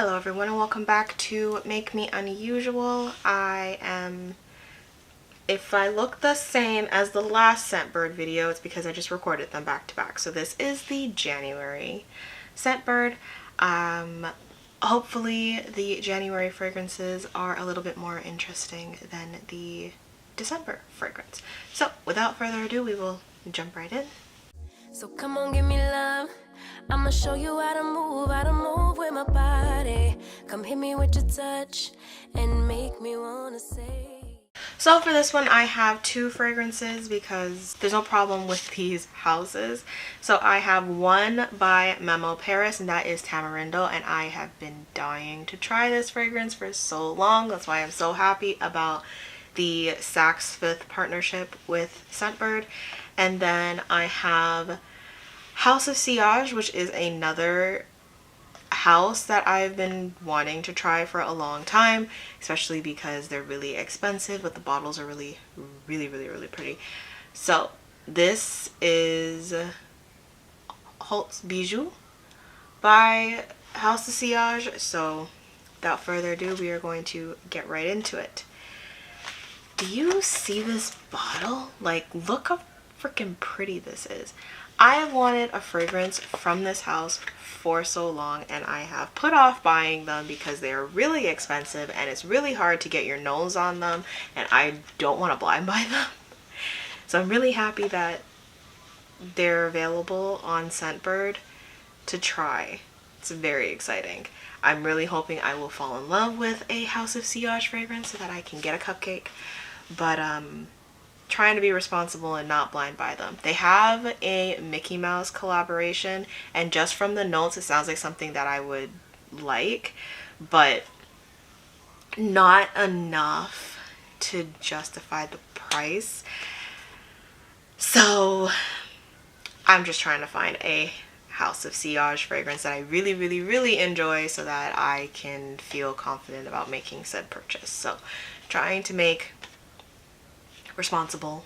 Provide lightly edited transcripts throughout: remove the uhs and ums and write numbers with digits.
Hello everyone and welcome back to Make Me Unusual. If I look the same as the last Scentbird video, it's because I just recorded them back to back. So this is the January Scentbird. Hopefully the January fragrances are a little bit more interesting than the December fragrance. So without further ado, we will jump right in. So come on, give me love. I'ma show you how to move with my body. Come hit me with your touch and make me wanna say. So for this one, I have two fragrances because there's no problem with these houses. So I have one by Memo Paris, and that is Tamarindo, and I have been dying to try this fragrance for so long. That's why I'm so happy about the Saks Fifth partnership with Scentbird. And then I have Hauts of Sillage, which is another house that I've been wanting to try for a long time, especially because they're really expensive, but the bottles are really pretty. So this is Hauts Bijoux by Hauts of Sillage. So without further ado, we are going to get right into it. Do you see this bottle? Like, look how freaking pretty this is. I have wanted a fragrance from this house for so long, and I have put off buying them because they are really expensive and it's really hard to get your nose on them, and I don't want to blind buy them. So I'm really happy that they're available on Scentbird to try. It's very exciting. I'm really hoping I will fall in love with a Hauts of Sillage fragrance so that I can get a cupcake, but trying to be responsible and not blind buy them. They have a Mickey Mouse collaboration, and just from the notes it sounds like something that I would like, but not enough to justify the price. So I'm just trying to find a Hauts of Sillage fragrance that I really enjoy so that I can feel confident about making said purchase. So trying to make responsible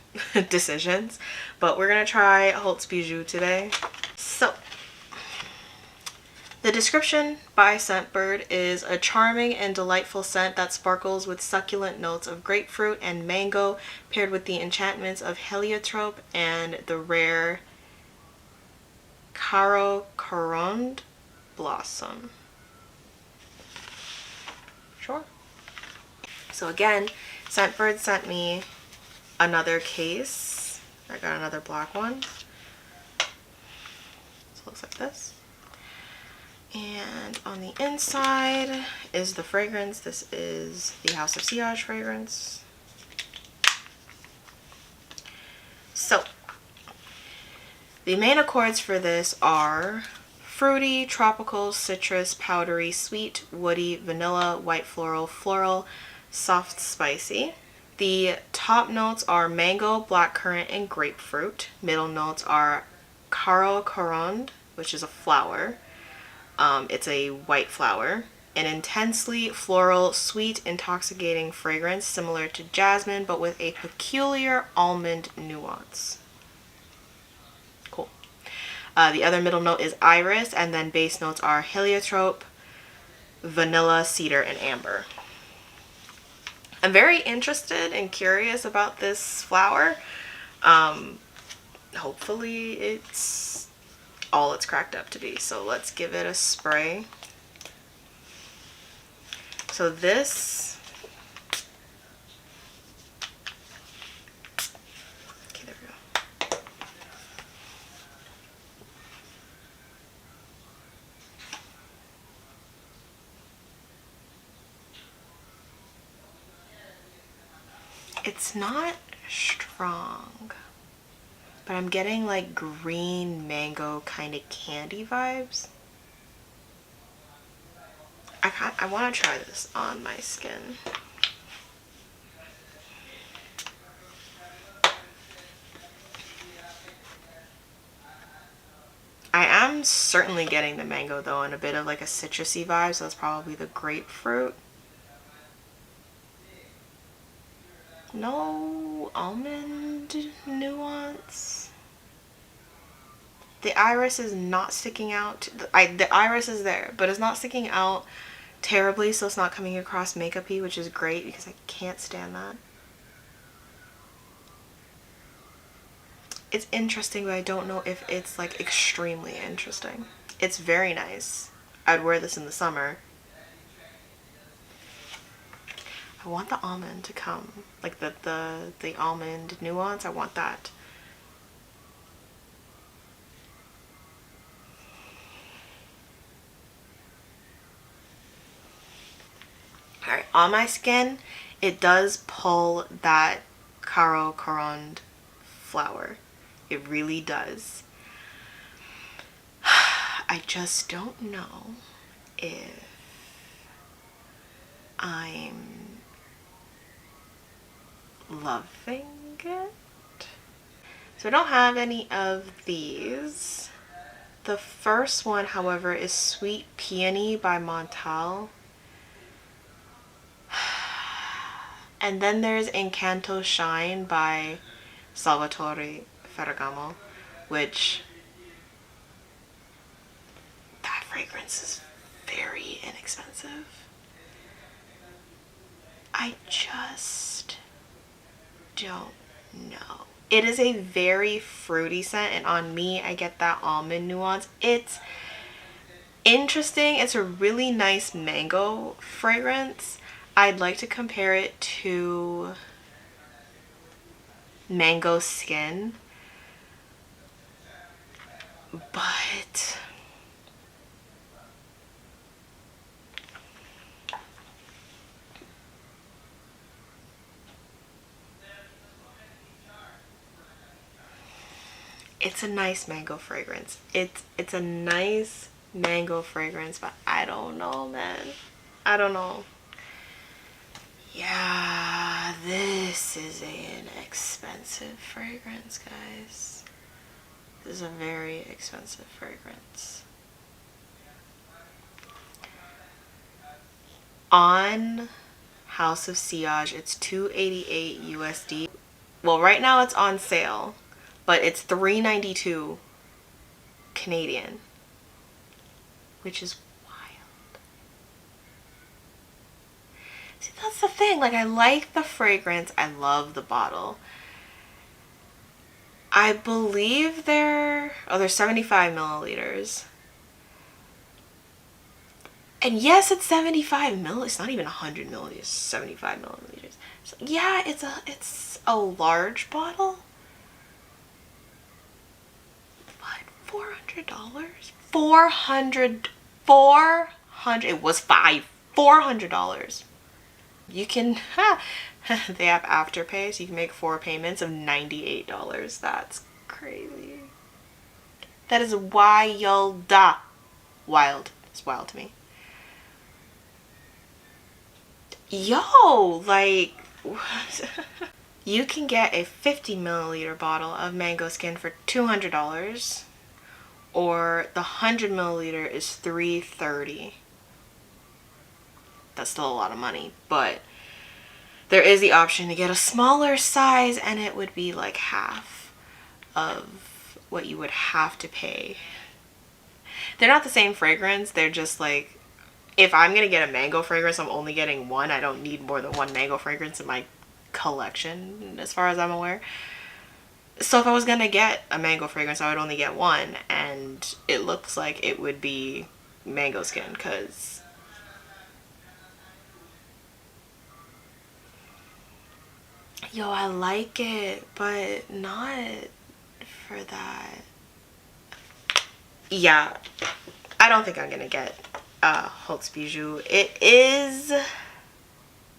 decisions, but we're gonna try Hauts Bijoux today. So the description by Scentbird is a charming and delightful scent that sparkles with succulent notes of grapefruit and mango, paired with the enchantments of heliotrope and the rare Carocorande blossom. Sure. So again, Scentbird sent me another case. I got another black one. So it looks like this. And on the inside is the fragrance. This is the Hauts of Sillage fragrance. So the main accords for this are fruity, tropical, citrus, powdery, sweet, woody, vanilla, white floral, floral, soft, spicy. The top notes are mango, blackcurrant, and grapefruit. Middle notes are Carocorande, which is a flower. It's a white flower. An intensely floral, sweet, intoxicating fragrance similar to jasmine, but with a peculiar almond nuance. Cool. The other middle note is iris, and then base notes are heliotrope, vanilla, cedar, and amber. I'm very interested and curious about this flower. Hopefully it's all it's cracked up to be. So let's give it a spray. So this, okay, there we go. It's not strong, but I'm getting like green mango kind of candy vibes. I want to try this on my skin. I am certainly getting the mango though, and a bit of like a citrusy vibe, so that's probably the grapefruit. No almond nuance. The iris is not sticking out. The iris is there, but it's not sticking out terribly, so it's not coming across makeup-y, which is great because I can't stand that. It's interesting, but I don't know if it's like extremely interesting. It's very nice. I'd wear this in the summer. I want the almond to come, like the almond nuance. I want that. All right, on my skin, it does pull that Caro Corond flower. It really does. I just don't know if I'm loving it. So I don't have any of these. The first one, however, is Sweet Peony by Montal. And then there's Encanto Shine by Salvatore Ferragamo, which that fragrance is very inexpensive. I just don't know. It is a very fruity scent, and on me I get that almond nuance. It's interesting. It's a really nice mango fragrance. I'd like to compare it to Mango Skin, but it's a nice mango fragrance. It's a nice mango fragrance, but I don't know, man. I don't know. Yeah, this is an expensive fragrance, guys. This is a very expensive fragrance. On House of Sillage, it's $288 USD. Well, right now it's on sale, but it's $392 Canadian, which is wild. See, that's the thing. Like, I like the fragrance. I love the bottle. I believe they're 75 milliliters. And yes, it's 75 milliliters. It's not even 100 milliliters. 75 milliliters. So yeah, it's a large bottle. But $400? 400. It was $400. You can, they have Afterpay, so you can make 4 payments of $98. That's crazy. That is wild. Wild. It's wild to me. Yo, like, you can get a 50 milliliter bottle of Mango Skin for $200, or the 100 milliliter is $330. That's still a lot of money, but there is the option to get a smaller size, and it would be like half of what you would have to pay. They're not the same fragrance. They're just like, if I'm gonna get a mango fragrance, I'm only getting one. I don't need more than one mango fragrance in my collection, as far as I'm aware. So if I was gonna get a mango fragrance, I would only get one, and it looks like it would be Mango Skin, because yo, I like it, but not for that. Yeah, I don't think I'm gonna get Hauts Bijoux. It is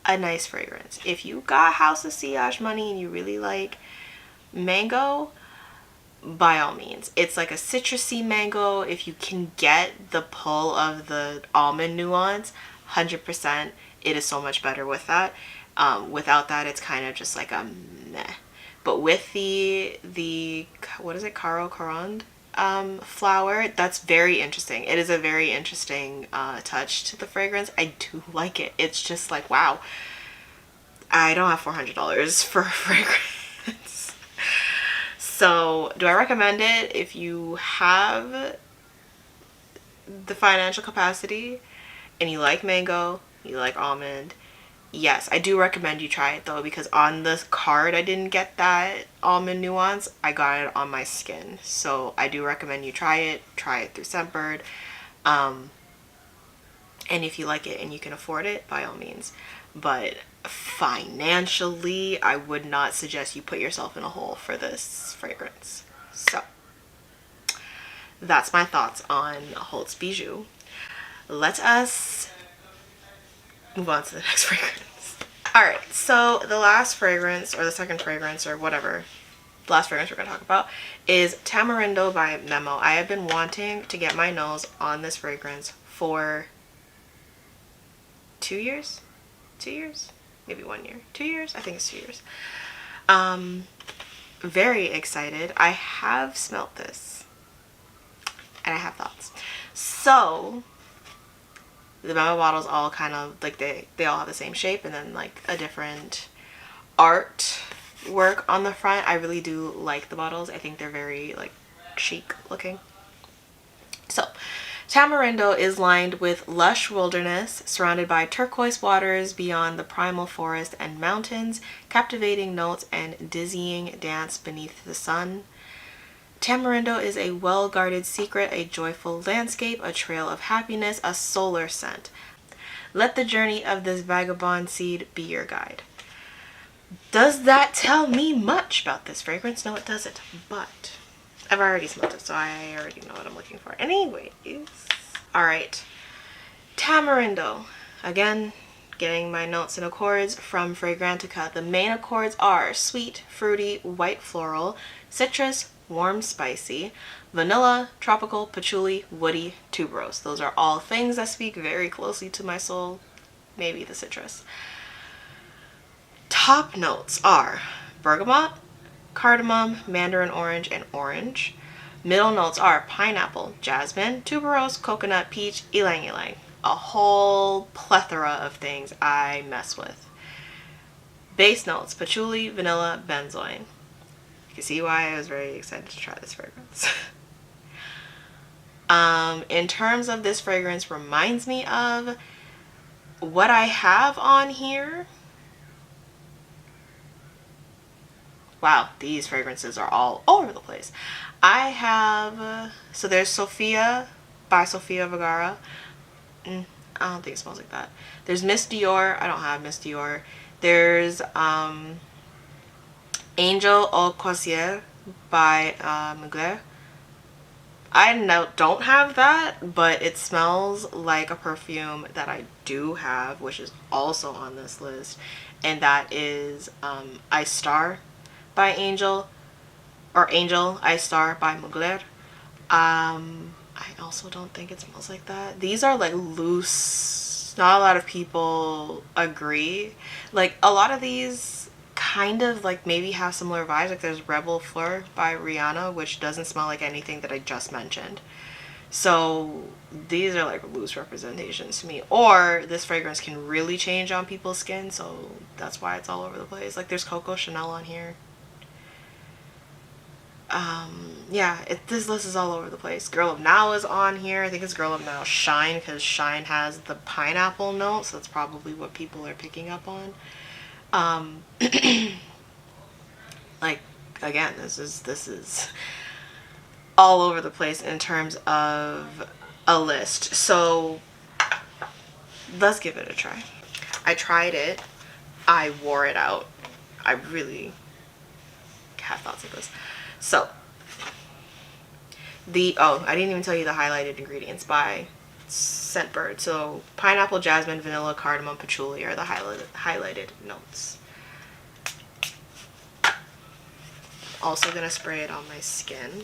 a nice fragrance. If you got House of Sillage money and you really like mango, by all means. It's like a citrusy mango. If you can get the pull of the almond nuance, 100%, it is so much better with that. Without that, it's kind of just like a meh. But with the what is it, Caro Corond flower, that's very interesting. It is a very interesting touch to the fragrance. I do like it. It's just like, wow, I don't have $400 for a fragrance. So do I recommend it? If you have the financial capacity and you like mango, you like almond, yes, I do recommend you try it though, because on the card I didn't get that almond nuance. I got it on my skin. So I do recommend you try it. Try it through Scentbird. And if you like it and you can afford it, by all means. But financially, I would not suggest you put yourself in a hole for this fragrance. So that's my thoughts on Hauts Bijoux. Let us move on to the next fragrance. Alright, so the last fragrance, or the second fragrance, or whatever, the last fragrance we're going to talk about is Tamarindo by Memo. I have been wanting to get my nose on this fragrance for 2 years? 2 years? Maybe 1 year. 2 years? I think it's 2 years. Very excited. I have smelt this. And I have thoughts. So the Memo bottles all kind of like they all have the same shape, and then like a different art work on the front. I really do like the bottles. I think they're very like chic looking. So Tamarindo is lined with lush wilderness, surrounded by turquoise waters beyond the primal forest and mountains, captivating notes and dizzying dance beneath the sun. Tamarindo is a well-guarded secret, a joyful landscape, a trail of happiness, a solar scent. Let the journey of this vagabond seed be your guide. Does that tell me much about this fragrance? No, it doesn't, but I've already smelled it, so I already know what I'm looking for. Anyways, alright, Tamarindo. Again, getting my notes and accords from Fragrantica. The main accords are sweet, fruity, white floral, citrus, warm spicy, vanilla, tropical, patchouli, woody, tuberose. Those are all things that speak very closely to my soul. Maybe the citrus. Top notes are bergamot, cardamom, mandarin orange, and orange. Middle notes are pineapple, jasmine, tuberose, coconut, peach, ylang ylang. A whole plethora of things I mess with. Base notes, patchouli, vanilla, benzoin. You can see why I was very excited to try this fragrance. In terms of this fragrance, reminds me of what I have on here. Wow, these fragrances are all over the place. I have, so there's Sophia by Sofia Vergara. I don't think it smells like that. There's Miss Dior. I don't have Miss Dior. There's Angel au Croisière by Mugler. I don't have that, but it smells like a perfume that I do have, which is also on this list, and that is Ice Star by Angel, or Angel Ice Star by Mugler. I also don't think it smells like that. These are like loose. Not a lot of people agree. Like a lot of these kind of like maybe have similar vibes. Like there's Rebel Fleur by Rihanna, which doesn't smell like anything that I just mentioned. So these are like loose representations to me. Or this fragrance can really change on people's skin, so that's why it's all over the place. Like there's Coco Chanel on here. Yeah, this list is all over the place. Girl of Now is on here. I think it's Girl of Now Shine, because Shine has the pineapple note, so that's probably what people are picking up on. Like again, this is all over the place in terms of a list. So let's give it a try. I tried it. I wore it out. I really have thoughts of this. So I didn't even tell you the highlighted ingredients by Scentbird. So pineapple, jasmine, vanilla, cardamom, patchouli are the highlighted notes. Also gonna spray it on my skin.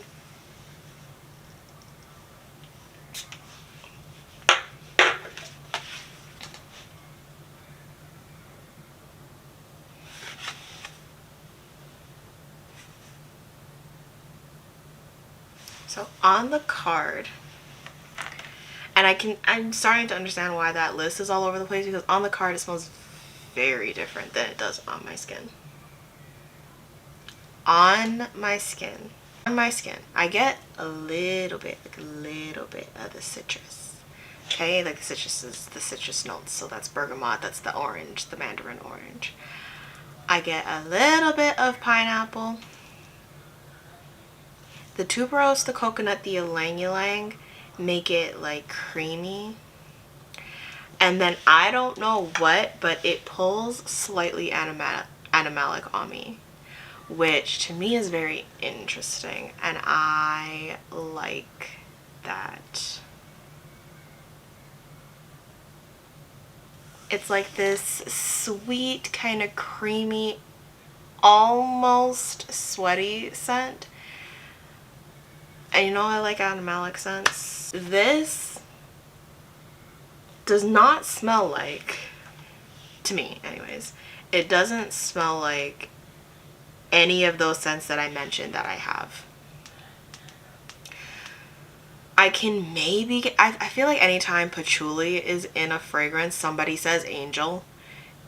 So on the card, and I'm starting to understand why that list is all over the place, because on the card it smells very different than it does on my skin. On my skin, I get a little bit of the citrus. Okay, like the citrus notes. So that's bergamot, that's the orange, the mandarin orange. I get a little bit of pineapple. The tuberose, the coconut, the ylang ylang make it like creamy. And then I don't know what, but it pulls slightly animalic on me, which to me is very interesting, and I like that. It's like this sweet, kind of creamy, almost sweaty scent. And you know I like animalic scents. This does not smell like, to me anyways, it doesn't smell like any of those scents that I mentioned that I have. I can maybe get, I feel like anytime patchouli is in a fragrance, somebody says angel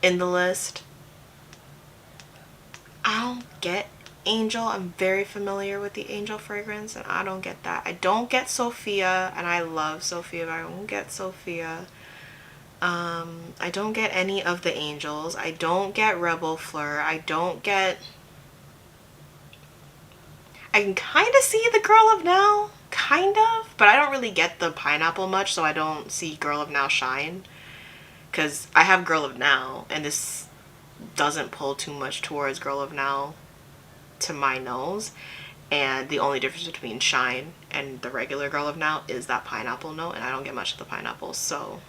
in the list. I don't get angel. I'm very familiar with the angel fragrance, and I don't get that. I don't get Sophia, and I love Sophia, but I don't get Sophia. I don't get any of the angels. I don't get Rebel Fleur. I don't get... I can kind of see the Girl of Now, kind of, but I don't really get the pineapple much, so I don't see Girl of Now shine. Because I have Girl of Now, and this doesn't pull too much towards Girl of Now to my nose. And the only difference between Shine and the regular Girl of Now is that pineapple note, and I don't get much of the pineapple, so...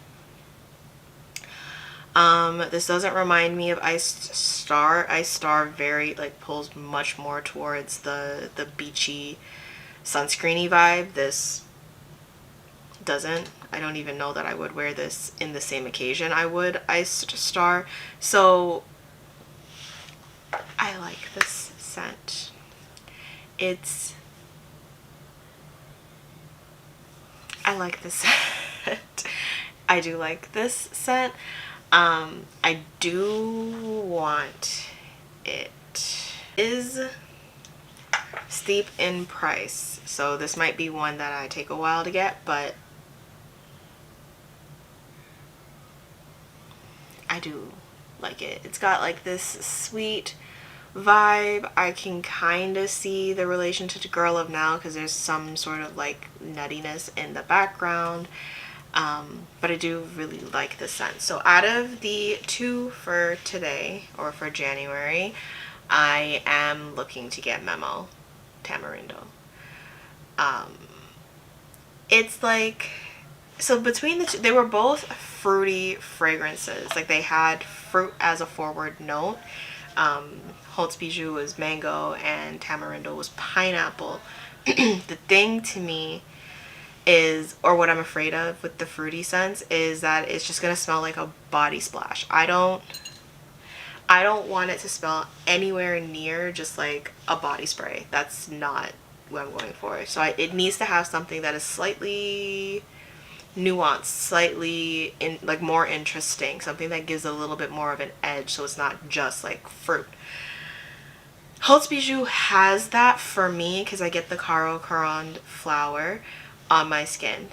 this doesn't remind me of Iced Star. Iced Star very, like, pulls much more towards the beachy, sunscreeny vibe. This doesn't. I don't even know that I would wear this in the same occasion I would Iced Star. So, I like this scent. I like this scent. I do like this scent. I do want it. Is steep in price, so this might be one that I take a while to get, but I do like it. It's got like this sweet vibe. I can kind of see the relation to the Girl of Now because there's some sort of like nuttiness in the background. But I do really like the scent. So out of the two for today, or for January, I am looking to get Memo Tamarindo. It's like, so between the two, they were both fruity fragrances. Like they had fruit as a forward note. Hauts Bijoux was mango and Tamarindo was pineapple. The thing to me is, or what I'm afraid of with the fruity scents, is that it's just gonna smell like a body splash. I don't want it to smell anywhere near just like a body spray. That's not what I'm going for. So it needs to have something that is slightly nuanced, slightly like more interesting, something that gives a little bit more of an edge, so it's not just like fruit. Hauts Bijoux has that for me because I get the Caro Caron flower on my skin.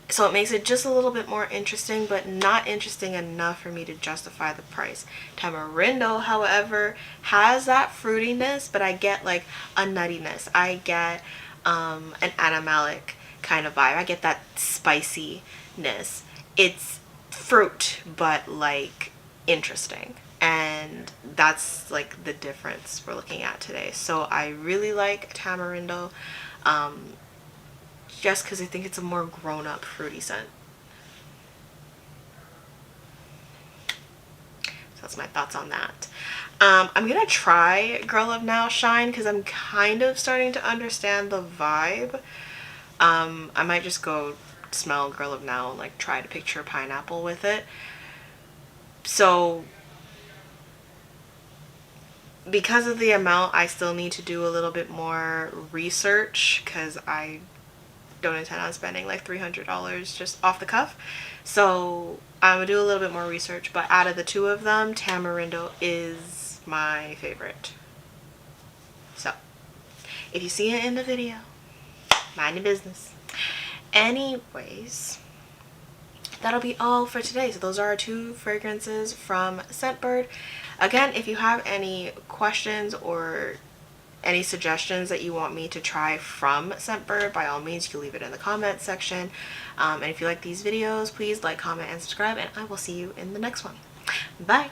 So it makes it just a little bit more interesting, but not interesting enough for me to justify the price. Tamarindo, however, has that fruitiness, but I get like a nuttiness. I get an animalic kind of vibe. I get that spiciness. It's fruit, but like interesting. And that's like the difference we're looking at today. So I really like Tamarindo, just because I think it's a more grown-up fruity scent. So that's my thoughts on that. I'm gonna try Girl of Now Shine because I'm kind of starting to understand the vibe. I might just go smell Girl of Now and like try to picture pineapple with it. So because of the amount, I still need to do a little bit more research because I don't intend on spending like $300 just off the cuff. So I'm gonna do a little bit more research, but out of the two of them, Tamarindo is my favorite. So If you see it in the video, mind your business. Anyways, that'll be all for today. So those are our 2 fragrances from Scentbird. Again, if you have any questions or any suggestions that you want me to try from Scentbird, by all means, you can leave it in the comment section. And if you like these videos, please like, comment, and subscribe, and I will see you in the next one. Bye.